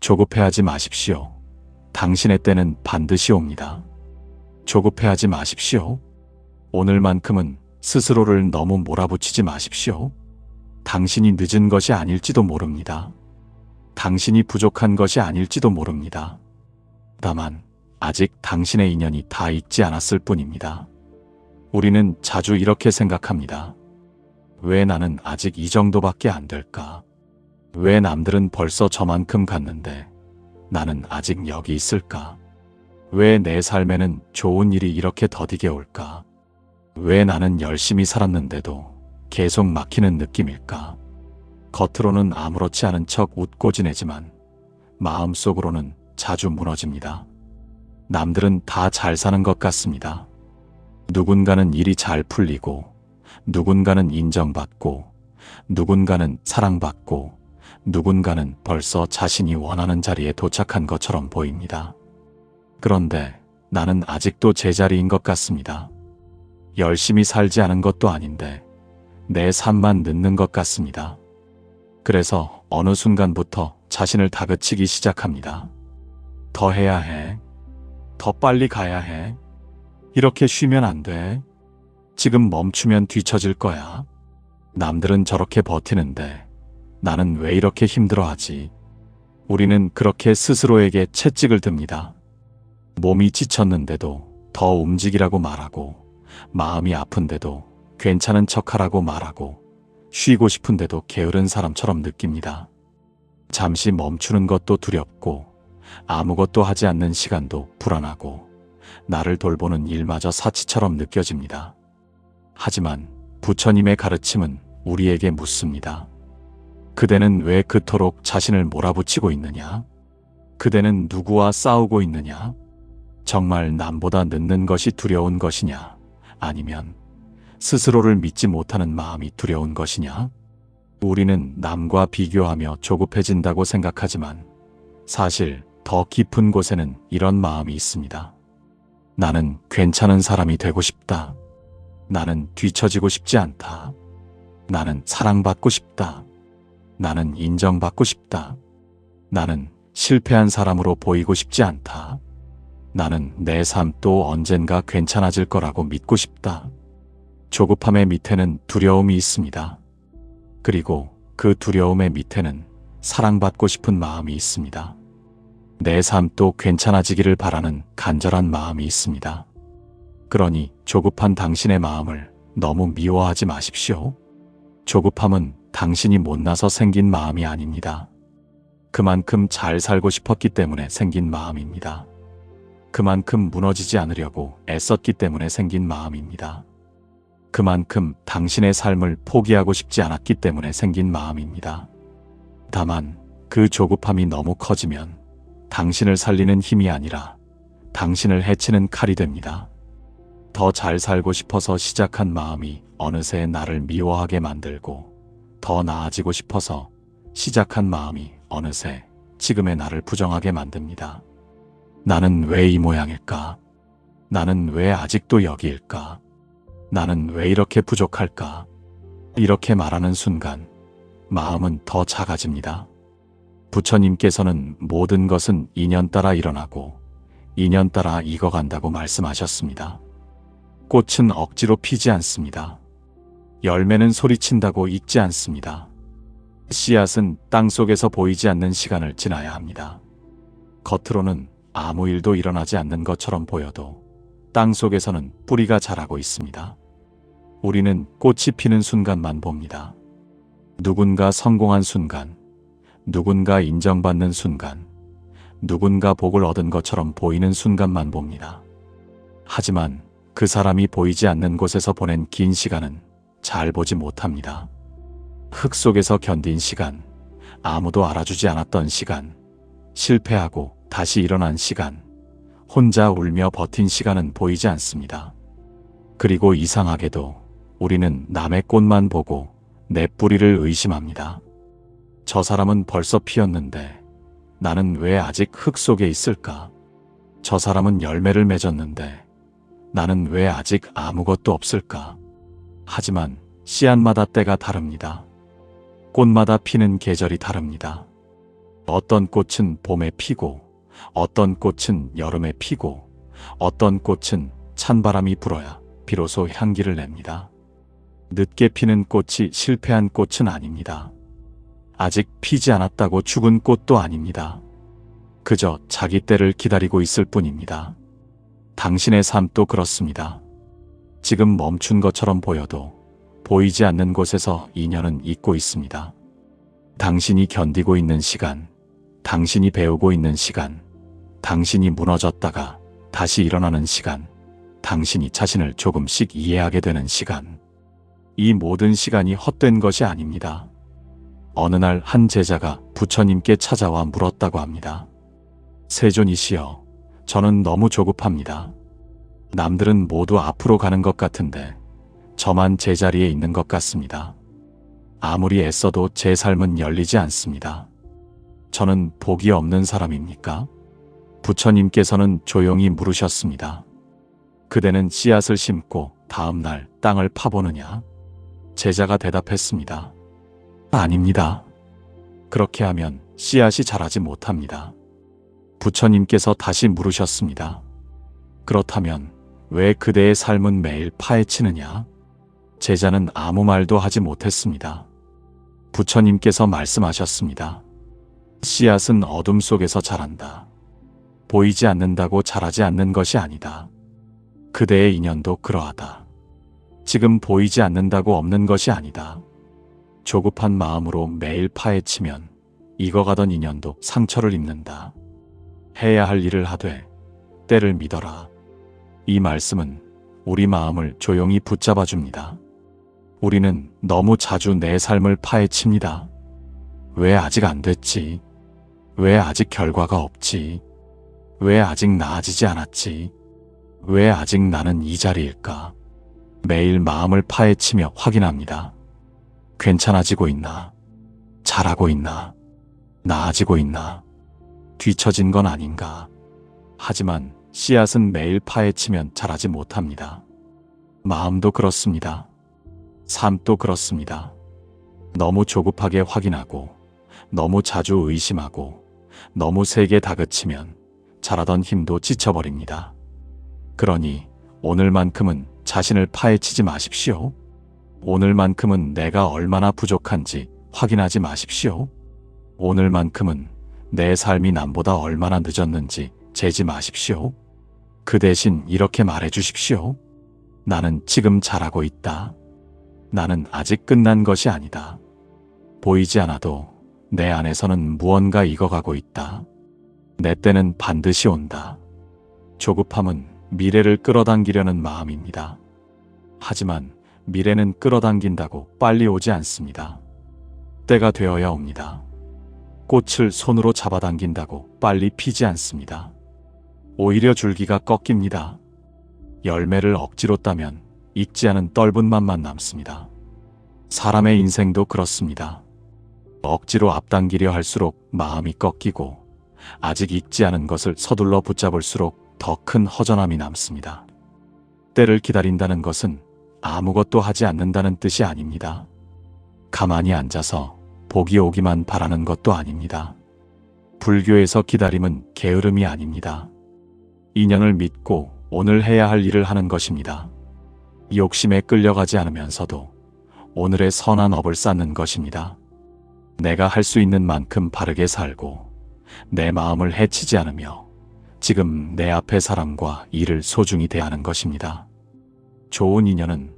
조급해하지 마십시오. 당신의 때는 반드시 옵니다. 조급해하지 마십시오. 오늘만큼은 스스로를 너무 몰아붙이지 마십시오. 당신이 늦은 것이 아닐지도 모릅니다. 당신이 부족한 것이 아닐지도 모릅니다. 다만 아직 당신의 인연이 다 있지 않았을 뿐입니다. 우리는 자주 이렇게 생각합니다. 왜 나는 아직 이 정도밖에 안 될까? 왜 남들은 벌써 저만큼 갔는데 나는 아직 여기 있을까? 왜 내 삶에는 좋은 일이 이렇게 더디게 올까? 왜 나는 열심히 살았는데도 계속 막히는 느낌일까? 겉으로는 아무렇지 않은 척 웃고 지내지만 마음속으로는 자주 무너집니다. 남들은 다 잘 사는 것 같습니다. 누군가는 일이 잘 풀리고, 누군가는 인정받고, 누군가는 사랑받고, 누군가는 벌써 자신이 원하는 자리에 도착한 것처럼 보입니다. 그런데 나는 아직도 제자리인 것 같습니다. 열심히 살지 않은 것도 아닌데 내 삶만 늦는 것 같습니다. 그래서 어느 순간부터 자신을 다그치기 시작합니다. 더 해야 해. 더 빨리 가야 해. 이렇게 쉬면 안 돼. 지금 멈추면 뒤처질 거야. 남들은 저렇게 버티는데 나는 왜 이렇게 힘들어하지? 우리는 그렇게 스스로에게 채찍을 듭니다. 몸이 지쳤는데도 더 움직이라고 말하고, 마음이 아픈데도 괜찮은 척하라고 말하고, 쉬고 싶은데도 게으른 사람처럼 느낍니다. 잠시 멈추는 것도 두렵고, 아무것도 하지 않는 시간도 불안하고, 나를 돌보는 일마저 사치처럼 느껴집니다. 하지만 부처님의 가르침은 우리에게 묻습니다. 그대는 왜 그토록 자신을 몰아붙이고 있느냐? 그대는 누구와 싸우고 있느냐? 정말 남보다 늦는 것이 두려운 것이냐? 아니면 스스로를 믿지 못하는 마음이 두려운 것이냐? 우리는 남과 비교하며 조급해진다고 생각하지만 사실 더 깊은 곳에는 이런 마음이 있습니다. 나는 괜찮은 사람이 되고 싶다. 나는 뒤처지고 싶지 않다. 나는 사랑받고 싶다. 나는 인정받고 싶다. 나는 실패한 사람으로 보이고 싶지 않다. 나는 내 삶 또 언젠가 괜찮아질 거라고 믿고 싶다. 조급함의 밑에는 두려움이 있습니다. 그리고 그 두려움의 밑에는 사랑받고 싶은 마음이 있습니다. 내 삶 또 괜찮아지기를 바라는 간절한 마음이 있습니다. 그러니 조급한 당신의 마음을 너무 미워하지 마십시오. 조급함은 당신이 못나서 생긴 마음이 아닙니다. 그만큼 잘 살고 싶었기 때문에 생긴 마음입니다. 그만큼 무너지지 않으려고 애썼기 때문에 생긴 마음입니다. 그만큼 당신의 삶을 포기하고 싶지 않았기 때문에 생긴 마음입니다. 다만 그 조급함이 너무 커지면 당신을 살리는 힘이 아니라 당신을 해치는 칼이 됩니다. 더 잘 살고 싶어서 시작한 마음이 어느새 나를 미워하게 만들고, 더 나아지고 싶어서 시작한 마음이 어느새 지금의 나를 부정하게 만듭니다. 나는 왜 이 모양일까? 나는 왜 아직도 여기일까? 나는 왜 이렇게 부족할까? 이렇게 말하는 순간 마음은 더 작아집니다. 부처님께서는 모든 것은 인연 따라 일어나고 인연 따라 익어간다고 말씀하셨습니다. 꽃은 억지로 피지 않습니다. 열매는 소리친다고 익지 않습니다. 씨앗은 땅속에서 보이지 않는 시간을 지나야 합니다. 겉으로는 아무 일도 일어나지 않는 것처럼 보여도 땅속에서는 뿌리가 자라고 있습니다. 우리는 꽃이 피는 순간만 봅니다. 누군가 성공한 순간, 누군가 인정받는 순간, 누군가 복을 얻은 것처럼 보이는 순간만 봅니다. 하지만 그 사람이 보이지 않는 곳에서 보낸 긴 시간은 잘 보지 못합니다. 흙 속에서 견딘 시간, 아무도 알아주지 않았던 시간, 실패하고 다시 일어난 시간, 혼자 울며 버틴 시간은 보이지 않습니다. 그리고 이상하게도 우리는 남의 꽃만 보고 내 뿌리를 의심합니다. 저 사람은 벌써 피었는데 나는 왜 아직 흙 속에 있을까? 저 사람은 열매를 맺었는데 나는 왜 아직 아무것도 없을까? 하지만 씨앗마다 때가 다릅니다. 꽃마다 피는 계절이 다릅니다. 어떤 꽃은 봄에 피고, 어떤 꽃은 여름에 피고, 어떤 꽃은 찬바람이 불어야 비로소 향기를 냅니다. 늦게 피는 꽃이 실패한 꽃은 아닙니다. 아직 피지 않았다고 죽은 꽃도 아닙니다. 그저 자기 때를 기다리고 있을 뿐입니다. 당신의 삶도 그렇습니다. 지금 멈춘 것처럼 보여도 보이지 않는 곳에서 인연은 있고 있습니다. 당신이 견디고 있는 시간, 당신이 배우고 있는 시간, 당신이 무너졌다가 다시 일어나는 시간, 당신이 자신을 조금씩 이해하게 되는 시간. 이 모든 시간이 헛된 것이 아닙니다. 어느 날 한 제자가 부처님께 찾아와 물었다고 합니다. 세존이시여, 저는 너무 조급합니다. 남들은 모두 앞으로 가는 것 같은데 저만 제자리에 있는 것 같습니다. 아무리 애써도 제 삶은 열리지 않습니다. 저는 복이 없는 사람입니까? 부처님께서는 조용히 물으셨습니다. 그대는 씨앗을 심고 다음 날 땅을 파보느냐? 제자가 대답했습니다. 아닙니다. 그렇게 하면 씨앗이 자라지 못합니다. 부처님께서 다시 물으셨습니다. 그렇다면 왜 그대의 삶은 매일 파헤치느냐? 제자는 아무 말도 하지 못했습니다. 부처님께서 말씀하셨습니다. 씨앗은 어둠 속에서 자란다. 보이지 않는다고 자라지 않는 것이 아니다. 그대의 인연도 그러하다. 지금 보이지 않는다고 없는 것이 아니다. 조급한 마음으로 매일 파헤치면 익어가던 인연도 상처를 입는다. 해야 할 일을 하되 때를 믿어라. 이 말씀은 우리 마음을 조용히 붙잡아 줍니다. 우리는 너무 자주 내 삶을 파헤칩니다. 왜 아직 안 됐지? 왜 아직 결과가 없지? 왜 아직 나아지지 않았지? 왜 아직 나는 이 자리일까? 매일 마음을 파헤치며 확인합니다. 괜찮아지고 있나? 잘하고 있나? 나아지고 있나? 뒤처진 건 아닌가? 하지만 씨앗은 매일 파헤치면 자라지 못합니다. 마음도 그렇습니다. 삶도 그렇습니다. 너무 조급하게 확인하고, 너무 자주 의심하고, 너무 세게 다그치면 자라던 힘도 지쳐버립니다. 그러니 오늘만큼은 자신을 파헤치지 마십시오. 오늘만큼은 내가 얼마나 부족한지 확인하지 마십시오. 오늘만큼은 내 삶이 남보다 얼마나 늦었는지 재지 마십시오. 그 대신 이렇게 말해 주십시오. 나는 지금 잘하고 있다. 나는 아직 끝난 것이 아니다. 보이지 않아도 내 안에서는 무언가 익어가고 있다. 내 때는 반드시 온다. 조급함은 미래를 끌어당기려는 마음입니다. 하지만 미래는 끌어당긴다고 빨리 오지 않습니다. 때가 되어야 옵니다. 꽃을 손으로 잡아당긴다고 빨리 피지 않습니다. 오히려 줄기가 꺾입니다. 열매를 억지로 따면 익지 않은 떫은 맛만 남습니다. 사람의 인생도 그렇습니다. 억지로 앞당기려 할수록 마음이 꺾이고 아직 익지 않은 것을 서둘러 붙잡을수록 더 큰 허전함이 남습니다. 때를 기다린다는 것은 아무것도 하지 않는다는 뜻이 아닙니다. 가만히 앉아서 복이 오기만 바라는 것도 아닙니다. 불교에서 기다림은 게으름이 아닙니다. 인연을 믿고 오늘 해야 할 일을 하는 것입니다. 욕심에 끌려가지 않으면서도 오늘의 선한 업을 쌓는 것입니다. 내가 할 수 있는 만큼 바르게 살고 내 마음을 해치지 않으며 지금 내 앞의 사람과 일을 소중히 대하는 것입니다. 좋은 인연은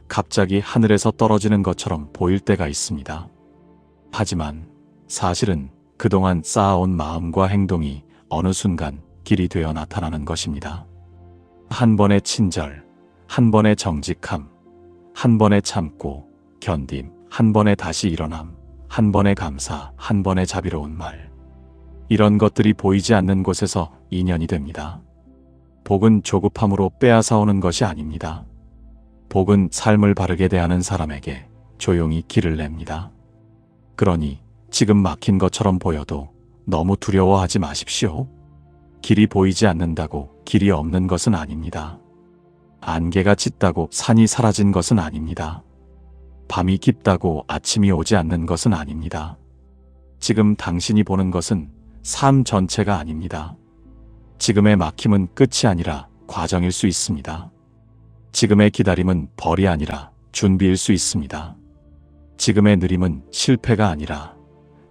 갑자기 하늘에서 떨어지는 것처럼 보일 때가 있습니다. 하지만 사실은 그동안 쌓아온 마음과 행동이 어느 순간 길이 되어 나타나는 것입니다. 한 번의 친절, 한 번의 정직함, 한 번의 참고, 견딤, 한 번의 다시 일어남, 한 번의 감사, 한 번의 자비로운 말. 이런 것들이 보이지 않는 곳에서 인연이 됩니다. 복은 조급함으로 빼앗아오는 것이 아닙니다. 복은 삶을 바르게 대하는 사람에게 조용히 길을 냅니다. 그러니 지금 막힌 것처럼 보여도 너무 두려워하지 마십시오. 길이 보이지 않는다고 길이 없는 것은 아닙니다. 안개가 짙다고 산이 사라진 것은 아닙니다. 밤이 깊다고 아침이 오지 않는 것은 아닙니다. 지금 당신이 보는 것은 삶 전체가 아닙니다. 지금의 막힘은 끝이 아니라 과정일 수 있습니다. 지금의 기다림은 벌이 아니라 준비일 수 있습니다. 지금의 느림은 실패가 아니라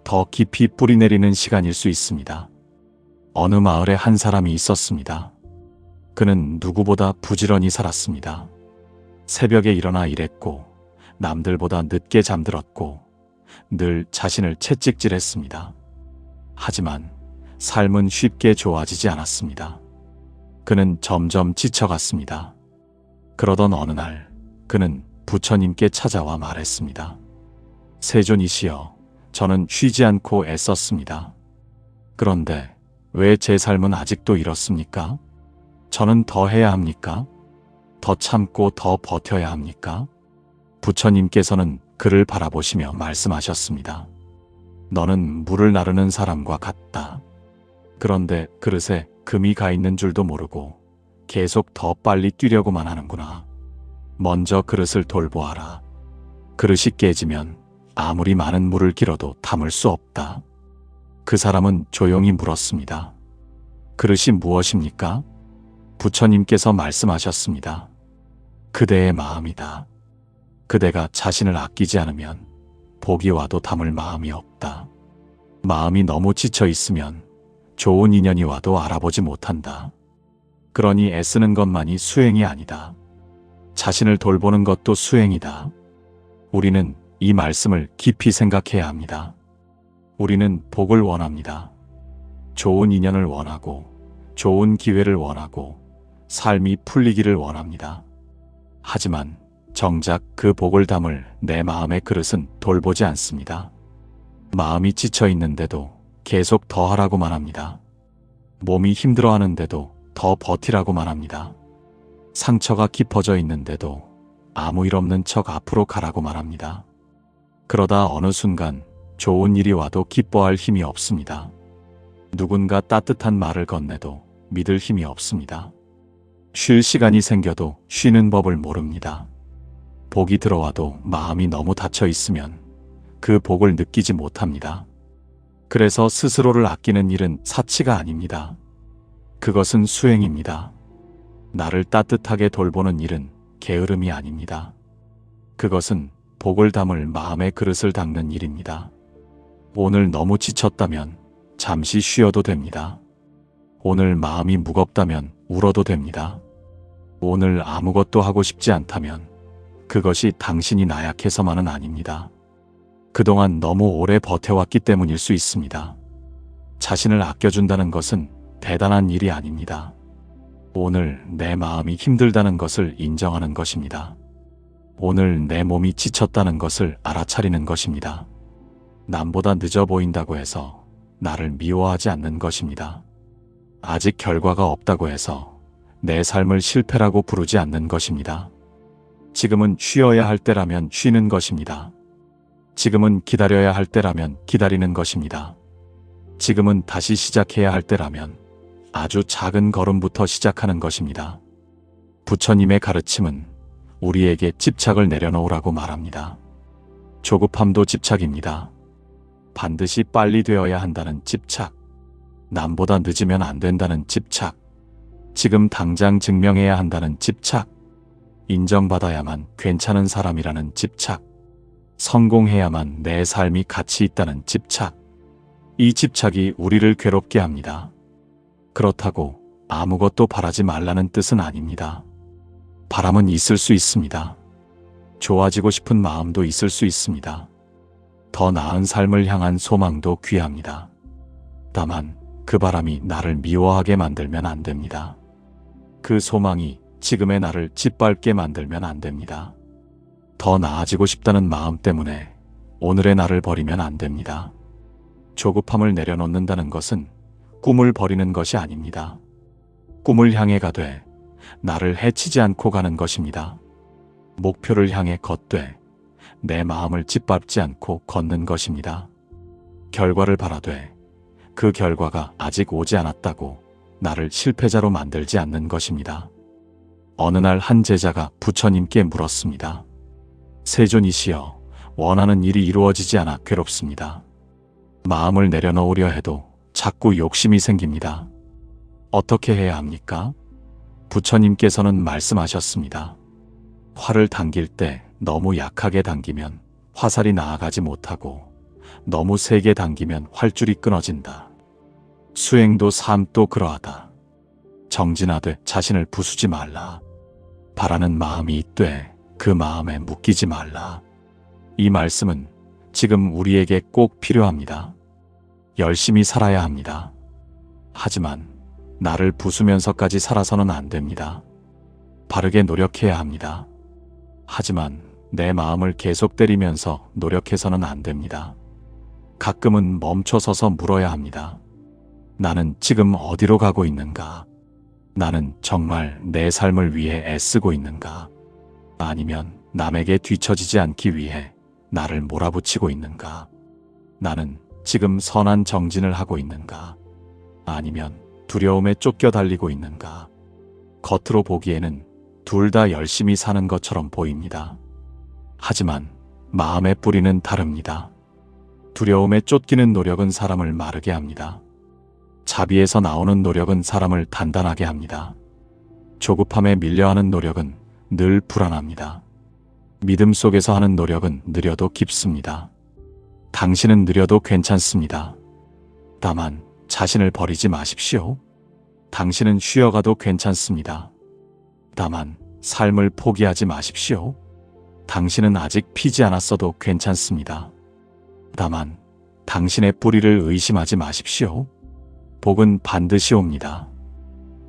더 깊이 뿌리내리는 시간일 수 있습니다. 어느 마을에 한 사람이 있었습니다. 그는 누구보다 부지런히 살았습니다. 새벽에 일어나 일했고 남들보다 늦게 잠들었고 늘 자신을 채찍질했습니다. 하지만 삶은 쉽게 좋아지지 않았습니다. 그는 점점 지쳐갔습니다. 그러던 어느 날 그는 부처님께 찾아와 말했습니다. 세존이시여, 저는 쉬지 않고 애썼습니다. 그런데 왜 제 삶은 아직도 이렇습니까? 저는 더 해야 합니까? 더 참고 더 버텨야 합니까? 부처님께서는 그를 바라보시며 말씀하셨습니다. 너는 물을 나르는 사람과 같다. 그런데 그릇에 금이 가 있는 줄도 모르고 계속 더 빨리 뛰려고만 하는구나. 먼저 그릇을 돌보아라. 그릇이 깨지면 아무리 많은 물을 길어도 담을 수 없다. 그 사람은 조용히 물었습니다. 그릇이 무엇입니까? 부처님께서 말씀하셨습니다. 그대의 마음이다. 그대가 자신을 아끼지 않으면 복이 와도 담을 마음이 없다. 마음이 너무 지쳐 있으면 좋은 인연이 와도 알아보지 못한다. 그러니 애쓰는 것만이 수행이 아니다. 자신을 돌보는 것도 수행이다. 우리는 이 말씀을 깊이 생각해야 합니다. 우리는 복을 원합니다. 좋은 인연을 원하고 좋은 기회를 원하고 삶이 풀리기를 원합니다. 하지만 정작 그 복을 담을 내 마음의 그릇은 돌보지 않습니다. 마음이 지쳐 있는데도 계속 더 하라고만 합니다. 몸이 힘들어하는데도 더 버티라고만 합니다. 상처가 깊어져 있는데도 아무 일 없는 척 앞으로 가라고만 합니다. 그러다 어느 순간 좋은 일이 와도 기뻐할 힘이 없습니다. 누군가 따뜻한 말을 건네도 믿을 힘이 없습니다. 쉴 시간이 생겨도 쉬는 법을 모릅니다. 복이 들어와도 마음이 너무 닫혀 있으면 그 복을 느끼지 못합니다. 그래서 스스로를 아끼는 일은 사치가 아닙니다. 그것은 수행입니다. 나를 따뜻하게 돌보는 일은 게으름이 아닙니다. 그것은 복을 담을 마음의 그릇을 닦는 일입니다. 오늘 너무 지쳤다면 잠시 쉬어도 됩니다. 오늘 마음이 무겁다면 울어도 됩니다. 오늘 아무것도 하고 싶지 않다면 그것이 당신이 나약해서만은 아닙니다. 그동안 너무 오래 버텨왔기 때문일 수 있습니다. 자신을 아껴준다는 것은 대단한 일이 아닙니다. 오늘 내 마음이 힘들다는 것을 인정하는 것입니다. 오늘 내 몸이 지쳤다는 것을 알아차리는 것입니다. 남보다 늦어 보인다고 해서 나를 미워하지 않는 것입니다. 아직 결과가 없다고 해서 내 삶을 실패라고 부르지 않는 것입니다. 지금은 쉬어야 할 때라면 쉬는 것입니다. 지금은 기다려야 할 때라면 기다리는 것입니다. 지금은 다시 시작해야 할 때라면 아주 작은 걸음부터 시작하는 것입니다. 부처님의 가르침은 우리에게 집착을 내려놓으라고 말합니다. 조급함도 집착입니다. 반드시 빨리 되어야 한다는 집착, 남보다 늦으면 안 된다는 집착, 지금 당장 증명해야 한다는 집착, 인정받아야만 괜찮은 사람이라는 집착, 성공해야만 내 삶이 가치 있다는 집착. 이 집착이 우리를 괴롭게 합니다. 그렇다고 아무것도 바라지 말라는 뜻은 아닙니다. 바람은 있을 수 있습니다. 좋아지고 싶은 마음도 있을 수 있습니다. 더 나은 삶을 향한 소망도 귀합니다. 다만 그 바람이 나를 미워하게 만들면 안 됩니다. 그 소망이 지금의 나를 짓밟게 만들면 안 됩니다. 더 나아지고 싶다는 마음 때문에 오늘의 나를 버리면 안 됩니다. 조급함을 내려놓는다는 것은 꿈을 버리는 것이 아닙니다. 꿈을 향해 가되 나를 해치지 않고 가는 것입니다. 목표를 향해 걷되 내 마음을 짓밟지 않고 걷는 것입니다. 결과를 바라되 그 결과가 아직 오지 않았다고 나를 실패자로 만들지 않는 것입니다. 어느 날 한 제자가 부처님께 물었습니다. 세존이시여, 원하는 일이 이루어지지 않아 괴롭습니다. 마음을 내려놓으려 해도 자꾸 욕심이 생깁니다. 어떻게 해야 합니까? 부처님께서는 말씀하셨습니다. 활을 당길 때 너무 약하게 당기면 화살이 나아가지 못하고 너무 세게 당기면 활줄이 끊어진다. 수행도 삶도 그러하다. 정진하되 자신을 부수지 말라. 바라는 마음이 있되 그 마음에 묶이지 말라. 이 말씀은 지금 우리에게 꼭 필요합니다. 열심히 살아야 합니다. 하지만 나를 부수면서까지 살아서는 안 됩니다. 바르게 노력해야 합니다. 하지만 내 마음을 계속 때리면서 노력해서는 안 됩니다. 가끔은 멈춰서서 물어야 합니다. 나는 지금 어디로 가고 있는가? 나는 정말 내 삶을 위해 애쓰고 있는가? 아니면 남에게 뒤처지지 않기 위해 나를 몰아붙이고 있는가? 나는 지금 선한 정진을 하고 있는가? 아니면 두려움에 쫓겨 달리고 있는가? 겉으로 보기에는 둘 다 열심히 사는 것처럼 보입니다. 하지만 마음의 뿌리는 다릅니다. 두려움에 쫓기는 노력은 사람을 마르게 합니다. 자비에서 나오는 노력은 사람을 단단하게 합니다. 조급함에 밀려하는 노력은 늘 불안합니다. 믿음 속에서 하는 노력은 느려도 깊습니다. 당신은 느려도 괜찮습니다. 다만 자신을 버리지 마십시오. 당신은 쉬어가도 괜찮습니다. 다만 삶을 포기하지 마십시오. 당신은 아직 피지 않았어도 괜찮습니다. 다만 당신의 뿌리를 의심하지 마십시오. 복은 반드시 옵니다.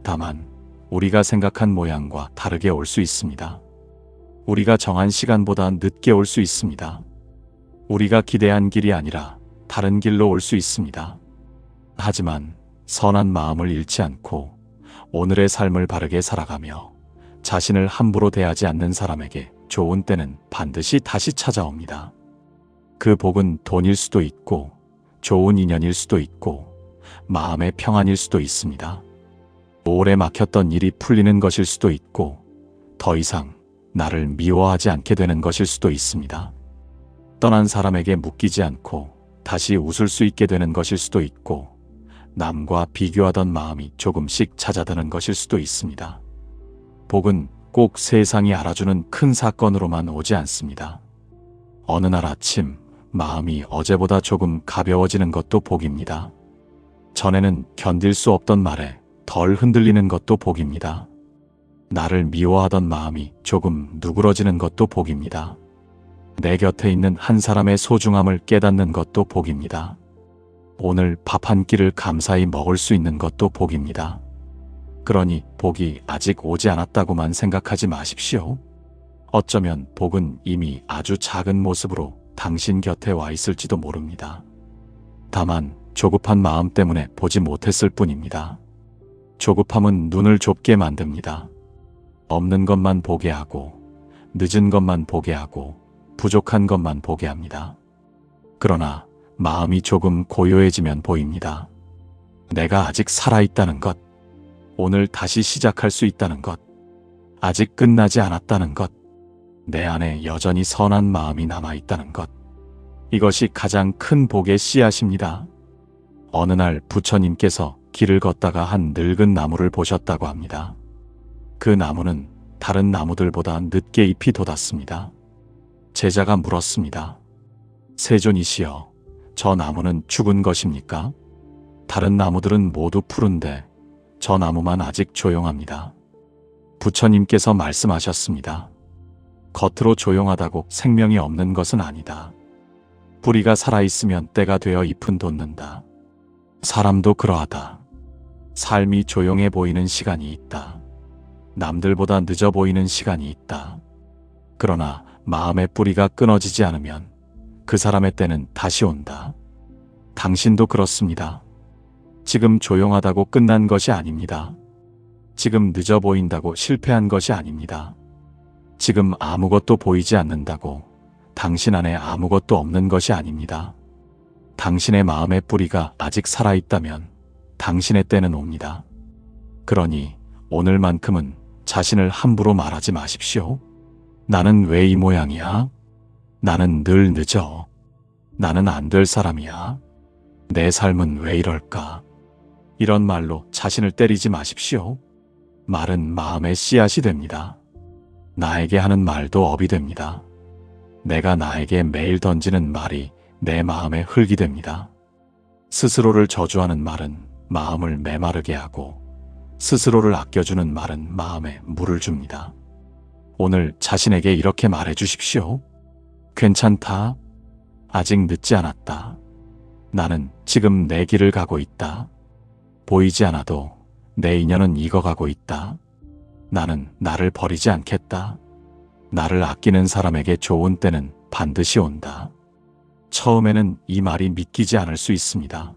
다만 우리가 생각한 모양과 다르게 올 수 있습니다. 우리가 정한 시간보다 늦게 올 수 있습니다. 우리가 기대한 길이 아니라 다른 길로 올 수 있습니다. 하지만 선한 마음을 잃지 않고 오늘의 삶을 바르게 살아가며 자신을 함부로 대하지 않는 사람에게 좋은 때는 반드시 다시 찾아옵니다. 그 복은 돈일 수도 있고 좋은 인연일 수도 있고 마음의 평안일 수도 있습니다. 오래 막혔던 일이 풀리는 것일 수도 있고 더 이상 나를 미워하지 않게 되는 것일 수도 있습니다. 떠난 사람에게 묶이지 않고 다시 웃을 수 있게 되는 것일 수도 있고 남과 비교하던 마음이 조금씩 찾아드는 것일 수도 있습니다. 복은 꼭 세상이 알아주는 큰 사건으로만 오지 않습니다. 어느 날 아침 마음이 어제보다 조금 가벼워지는 것도 복입니다. 전에는 견딜 수 없던 말에 덜 흔들리는 것도 복입니다. 나를 미워하던 마음이 조금 누그러지는 것도 복입니다. 내 곁에 있는 한 사람의 소중함을 깨닫는 것도 복입니다. 오늘 밥 한 끼를 감사히 먹을 수 있는 것도 복입니다. 그러니 복이 아직 오지 않았다고만 생각하지 마십시오. 어쩌면 복은 이미 아주 작은 모습으로 당신 곁에 와 있을지도 모릅니다. 다만 조급한 마음 때문에 보지 못했을 뿐입니다. 조급함은 눈을 좁게 만듭니다. 없는 것만 보게 하고 늦은 것만 보게 하고 부족한 것만 보게 합니다. 그러나 마음이 조금 고요해지면 보입니다. 내가 아직 살아있다는 것, 오늘 다시 시작할 수 있다는 것, 아직 끝나지 않았다는 것, 내 안에 여전히 선한 마음이 남아있다는 것, 이것이 가장 큰 복의 씨앗입니다. 어느 날 부처님께서 길을 걷다가 한 늙은 나무를 보셨다고 합니다. 그 나무는 다른 나무들보다 늦게 잎이 돋았습니다. 제자가 물었습니다. 세존이시여, 저 나무는 죽은 것입니까? 다른 나무들은 모두 푸른데 저 나무만 아직 조용합니다. 부처님께서 말씀하셨습니다. 겉으로 조용하다고 생명이 없는 것은 아니다. 뿌리가 살아있으면 때가 되어 잎은 돋는다. 사람도 그러하다. 삶이 조용해 보이는 시간이 있다. 남들보다 늦어 보이는 시간이 있다. 그러나 마음의 뿌리가 끊어지지 않으면 그 사람의 때는 다시 온다. 당신도 그렇습니다. 지금 조용하다고 끝난 것이 아닙니다. 지금 늦어 보인다고 실패한 것이 아닙니다. 지금 아무것도 보이지 않는다고 당신 안에 아무것도 없는 것이 아닙니다. 당신의 마음의 뿌리가 아직 살아있다면 당신의 때는 옵니다. 그러니 오늘만큼은 자신을 함부로 말하지 마십시오. 나는 왜 이 모양이야? 나는 늘 늦어. 나는 안 될 사람이야. 내 삶은 왜 이럴까? 이런 말로 자신을 때리지 마십시오. 말은 마음의 씨앗이 됩니다. 나에게 하는 말도 업이 됩니다. 내가 나에게 매일 던지는 말이 내 마음의 흙이 됩니다. 스스로를 저주하는 말은 마음을 메마르게 하고 스스로를 아껴주는 말은 마음에 물을 줍니다. 오늘 자신에게 이렇게 말해 주십시오. 괜찮다. 아직 늦지 않았다. 나는 지금 내 길을 가고 있다. 보이지 않아도 내 인연은 익어가고 있다. 나는 나를 버리지 않겠다. 나를 아끼는 사람에게 좋은 때는 반드시 온다. 처음에는 이 말이 믿기지 않을 수 있습니다.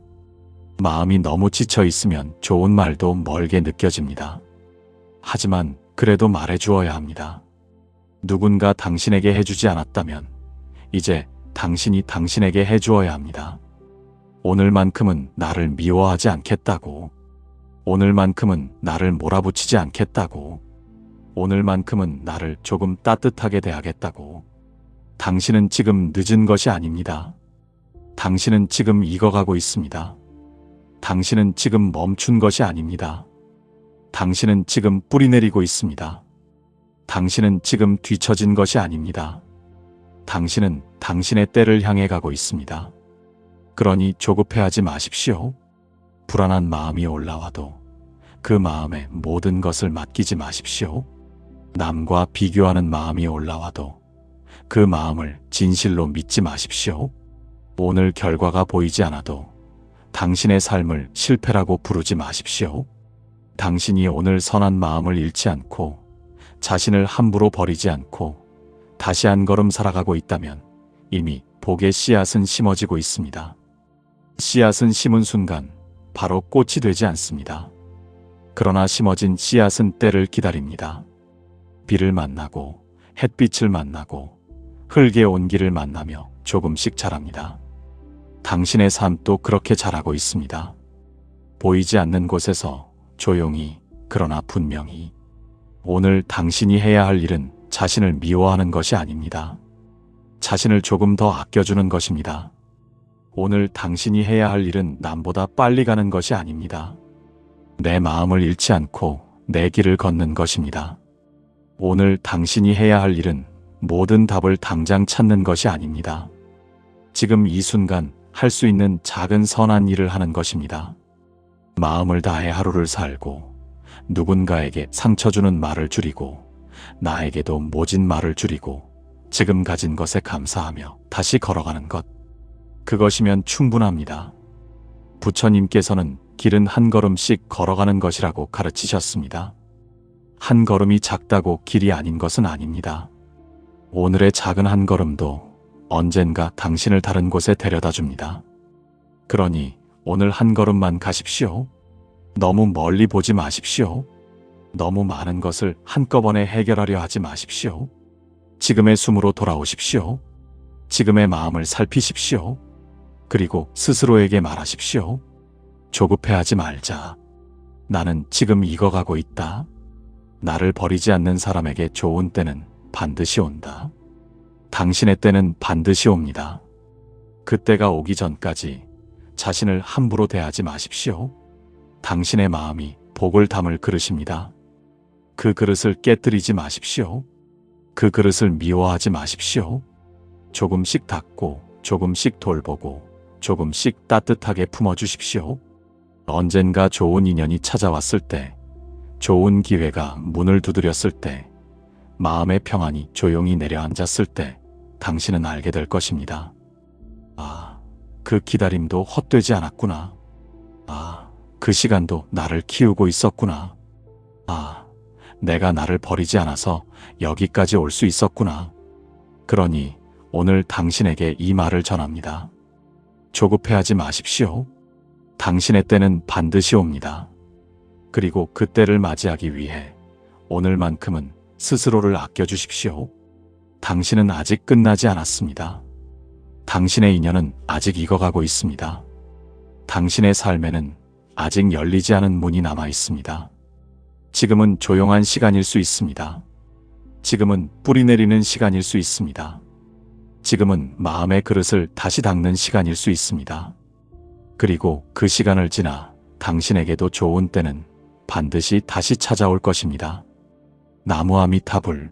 마음이 너무 지쳐 있으면 좋은 말도 멀게 느껴집니다. 하지만 그래도 말해 주어야 합니다. 누군가 당신에게 해주지 않았다면 이제 당신이 당신에게 해주어야 합니다. 오늘만큼은 나를 미워하지 않겠다고. 오늘만큼은 나를 몰아붙이지 않겠다고. 오늘만큼은 나를 조금 따뜻하게 대하겠다고. 당신은 지금 늦은 것이 아닙니다. 당신은 지금 익어가고 있습니다. 당신은 지금 멈춘 것이 아닙니다. 당신은 지금 뿌리 내리고 있습니다. 당신은 지금 뒤처진 것이 아닙니다. 당신은 당신의 때를 향해 가고 있습니다. 그러니 조급해하지 마십시오. 불안한 마음이 올라와도 그 마음에 모든 것을 맡기지 마십시오. 남과 비교하는 마음이 올라와도 그 마음을 진실로 믿지 마십시오. 오늘 결과가 보이지 않아도 당신의 삶을 실패라고 부르지 마십시오. 당신이 오늘 선한 마음을 잃지 않고 자신을 함부로 버리지 않고 다시 한 걸음 살아가고 있다면 이미 복의 씨앗은 심어지고 있습니다. 씨앗은 심은 순간 바로 꽃이 되지 않습니다. 그러나 심어진 씨앗은 때를 기다립니다. 비를 만나고 햇빛을 만나고 흙의 온기를 만나며 조금씩 자랍니다. 당신의 삶도 그렇게 자라고 있습니다. 보이지 않는 곳에서 조용히 그러나 분명히. 오늘 당신이 해야 할 일은 자신을 미워하는 것이 아닙니다. 자신을 조금 더 아껴주는 것입니다. 오늘 당신이 해야 할 일은 남보다 빨리 가는 것이 아닙니다. 내 마음을 잃지 않고 내 길을 걷는 것입니다. 오늘 당신이 해야 할 일은 모든 답을 당장 찾는 것이 아닙니다. 지금 이 순간 할 수 있는 작은 선한 일을 하는 것입니다. 마음을 다해 하루를 살고 누군가에게 상처 주는 말을 줄이고 나에게도 모진 말을 줄이고 지금 가진 것에 감사하며 다시 걸어가는 것. 그것이면 충분합니다. 부처님께서는 길은 한 걸음씩 걸어가는 것이라고 가르치셨습니다. 한 걸음이 작다고 길이 아닌 것은 아닙니다. 오늘의 작은 한 걸음도 언젠가 당신을 다른 곳에 데려다 줍니다. 그러니 오늘 한 걸음만 가십시오. 너무 멀리 보지 마십시오. 너무 많은 것을 한꺼번에 해결하려 하지 마십시오. 지금의 숨으로 돌아오십시오. 지금의 마음을 살피십시오. 그리고 스스로에게 말하십시오. 조급해하지 말자. 나는 지금 익어가고 있다. 나를 버리지 않는 사람에게 좋은 때는 반드시 온다. 당신의 때는 반드시 옵니다. 그때가 오기 전까지 자신을 함부로 대하지 마십시오. 당신의 마음이 복을 담을 그릇입니다. 그 그릇을 깨뜨리지 마십시오. 그 그릇을 미워하지 마십시오. 조금씩 닦고 조금씩 돌보고 조금씩 따뜻하게 품어주십시오. 언젠가 좋은 인연이 찾아왔을 때, 좋은 기회가 문을 두드렸을 때, 마음의 평안이 조용히 내려앉았을 때 당신은 알게 될 것입니다. 아, 그 기다림도 헛되지 않았구나. 아, 그 시간도 나를 키우고 있었구나. 아, 내가 나를 버리지 않아서 여기까지 올 수 있었구나. 그러니 오늘 당신에게 이 말을 전합니다. 조급해하지 마십시오. 당신의 때는 반드시 옵니다. 그리고 그 때를 맞이하기 위해 오늘만큼은 스스로를 아껴주십시오. 당신은 아직 끝나지 않았습니다. 당신의 인연은 아직 익어가고 있습니다. 당신의 삶에는 아직 열리지 않은 문이 남아 있습니다. 지금은 조용한 시간일 수 있습니다. 지금은 뿌리 내리는 시간일 수 있습니다. 지금은 마음의 그릇을 다시 닦는 시간일 수 있습니다. 그리고 그 시간을 지나 당신에게도 좋은 때는 반드시 다시 찾아올 것입니다. 나무아미타불.